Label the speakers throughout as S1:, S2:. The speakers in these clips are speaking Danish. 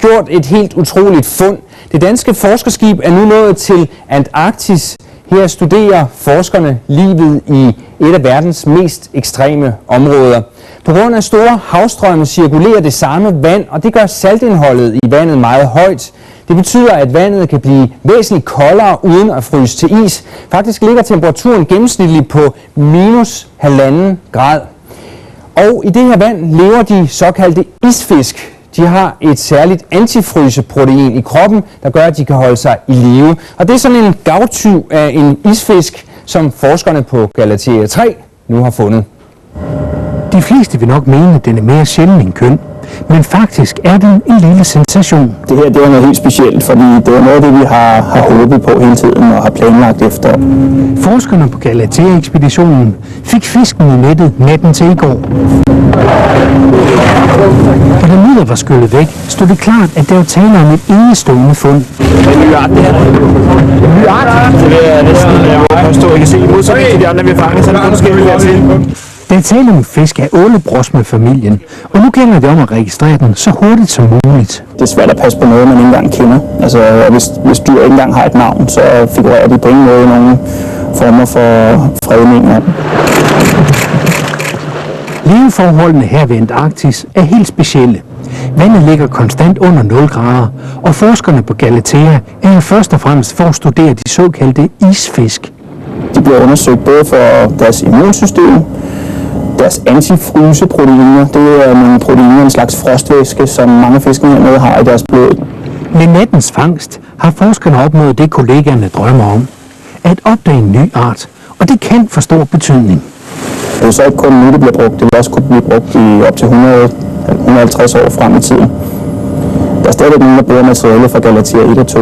S1: gjort et helt utroligt fund. Det danske forskerskib er nu nået til Antarktis. Her studerer forskerne livet i et af verdens mest ekstreme områder. På grund af store havstrømme cirkulerer det samme vand, og det gør saltindholdet i vandet meget højt. Det betyder, at vandet kan blive væsentligt koldere uden at fryse til is. Faktisk ligger temperaturen gennemsnitligt på -1,5 grad. Og i det her vand lever de såkaldte isfisk. De har et særligt antifryseprotein i kroppen, der gør, at de kan holde sig i live. Og det er sådan en gavtyv af en isfisk, som forskerne på Galathea 3 nu har fundet.
S2: De fleste vil nok mene, at den er mere sjælden end køn. Men faktisk er den en lille sensation.
S3: Det her det er noget helt specielt, fordi det er noget af det, vi har håbet på hele tiden og har planlagt efter.
S2: Forskerne på Galathea-ekspeditionen fik fisken i nettet natten til i går. Og da mudder var skyllet væk, stod det klart, at der var tale om et enestående fund.
S3: Det er en ny art, det her. En ny art? Det vil jeg næsten påstå. Jeg kan se i modsætning til de andre, vi har fanget, så er det kun skældende dertil.
S2: Der er tale om fisk af ålebrosme-familien, og nu gælder det om at registrere den så hurtigt som muligt.
S3: Det er svært at passe på noget, man ikke engang kender. Altså, hvis dyr ikke engang har et navn, så figurerer de på ingen måde i nogle former for fredning af dem.
S2: Leveforholdene her ved Antarktis er helt specielle. Vandet ligger konstant under 0 grader, og forskerne på Galathea er først og fremmest for at studere de såkaldte isfisk.
S3: De bliver undersøgt både for deres immunsystem, deres antifryseproteiner. Det er nogle proteiner, en slags frostvæske, som mange fiskene hernede har i deres blod.
S2: Med nattens fangst har forskerne opnået det, kollegaerne drømmer om. At opdage en ny art, og det kan få stor betydning.
S3: Det er så ikke kun nu, det bliver brugt. Det vil også kunne blive brugt i op til 150 år frem i tiden. Der er stadig nogen, der bruger materiale fra Galathea 1 og 2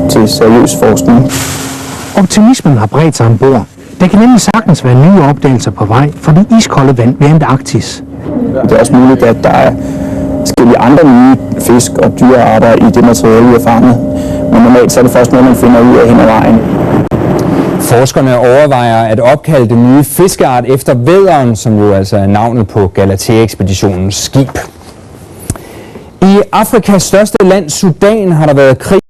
S3: til seriøs forskning.
S2: Optimismen har bredt sig ombord. Der kan nemlig sagtens være nye opdagelser på vej for det iskolde vand ved Antarktis.
S3: Det er også muligt, at der er forskellige andre nye fisk og dyrearter i det materiale, vi har fanget. Men normalt så er det først noget, man finder ud af hen ad vejen.
S1: Forskerne overvejer at opkalde den nye fiskeart efter vædderen, som jo altså er navnet på Galathea-ekspeditionens skib. I Afrikas største land, Sudan, har der været krig